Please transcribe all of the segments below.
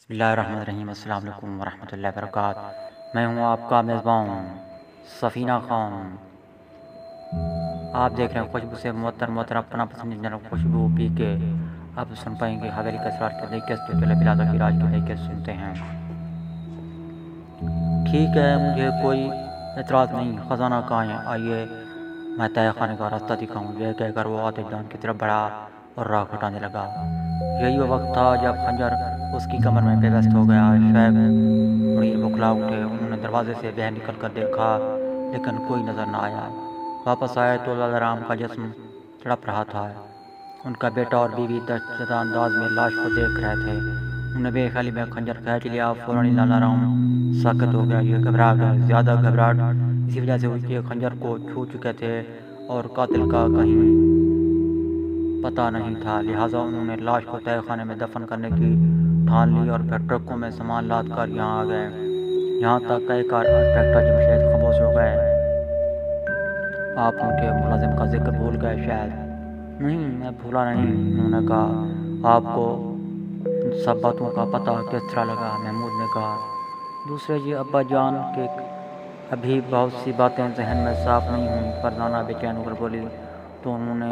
بسم اللہ الرحمن الرحیم۔ السلام علیکم ورحمۃ اللہ وبرکاتہ۔ میں ہوں آپ کا میزبان سفینہ خان۔ آپ دیکھ رہے ہیں خوشبو سے معطر اپنا پسندیدہ خوشبو پی کے آپ سن پائیں گے حویلی کا اسرار کے طریقے سے، جو بلادہ کی راج کے طریقے سے سنتے ہیں۔ ٹھیک ہے، مجھے کوئی اعتراض نہیں، خزانہ کہاں ہے، آئیے میں تہہ خانے کا راستہ دکھاؤں۔ یہ کہہ کر وہ عاطف جان کی طرف بڑھا اور راہ ہٹانے لگا۔ یہی وہ وقت تھا جب خنجر اس کی کمر میں پیوست ہو گیا۔ شیخ منیر بکھلا اٹھے، انہوں نے دروازے سے باہر نکل کر دیکھا لیکن کوئی نظر نہ آیا۔ واپس آئے تو لالہ رام کا جسم تڑپ رہا تھا۔ ان کا بیٹا اور بیوی دہشت زدہ انداز میں لاش کو دیکھ رہے تھے۔ انہوں نے بے خیالی میں خنجر کھینچ لیا۔ فوراً لالہ رام ساکت ہو گیا۔ یہ گھبرا گئے، زیادہ گھبراہٹ اسی وجہ سے ہوئی کہ خنجر کو چھو چکے تھے اور قاتل کا کہیں پتہ نہیں تھا، لہٰذا انہوں نے لاش کو تہہ خانے میں دفن کرنے کی ٹھان لی اور پھر ٹرکوں میں سامان لاد کر یہاں آ گئے۔ یہاں تک کہ کار انسپکٹر جمشید خاموش ہو گئے۔ آپ ان کے ملازم کا ذکر بھول گئے شاید؟ نہیں، میں بھولا نہیں، انہوں نے کہا۔ آپ کو سب باتوں کا پتہ کس طرح لگا؟ محمود نے کہا۔ دوسرے جی ابا جان کے ابھی بہت سی باتیں ذہن میں صاف نہیں ہوئیں۔ فرزانہ بے چین ہو کر بولی۔ تو انہوں نے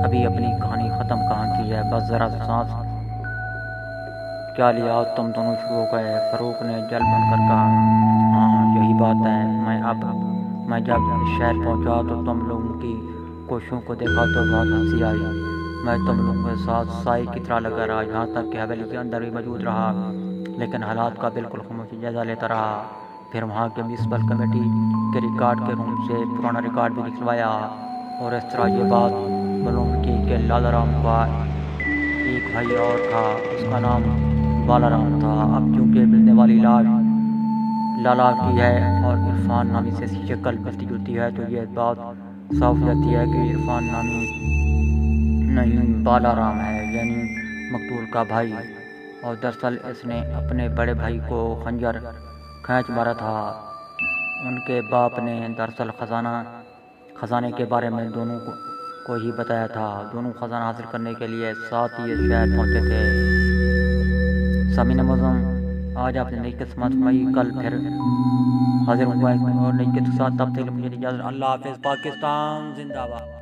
ابھی اپنی کہانی ختم کہاں کی ہے؟ بس ذرا سانس کیا لیا تم دونوں شروع ہو گئے؟ فاروق نے جل بن کر کہا۔ ہاں یہی بات ہے، میں جب شہر پہنچا تو تم لوگوں کی کوششوں کو دیکھا تو بہت ہنسی آئی۔ میں تم لوگوں کے ساتھ سائے کی طرح لگا رہا، یہاں تک کہ حویلی کے اندر بھی موجود رہا، لیکن حالات کا بالکل خاموشی جائزہ لیتا رہا۔ پھر وہاں کے میونسپل کمیٹی کے ریکارڈ کے روم سے پرانا ریکارڈ بھی نکلوایا اور اس طرح یہ بات معلوم کی کہ لالہ رام کا ایک بھائی اور تھا، اس کا نام بالا رام تھا۔ اب چونکہ ملنے والی لاش لالا کی ہے اور عرفان نامی سے شکل ملتی جلتی ہے، تو یہ بات صاف ہو جاتی ہے کہ عرفان نامی نہیں بالا رام ہے، یعنی مقتول کا بھائی۔ اور دراصل اس نے اپنے بڑے بھائی کو خنجر کھینچ مارا تھا۔ ان کے باپ نے دراصل خزانے کے بارے میں دونوں کو ہی بتایا تھا۔ دونوں خزانہ حاصل کرنے کے لیے ساتھ ہی شہر پہنچے تھے۔ سامعین معظم، آج آپ نے نئی قسمت سنائی، کل پھر حاضر ہوں گا اور نئی قسمت کے ساتھ۔ تب تک مجھے اجازت۔ اللہ حافظ۔ پاکستان زندہ باد۔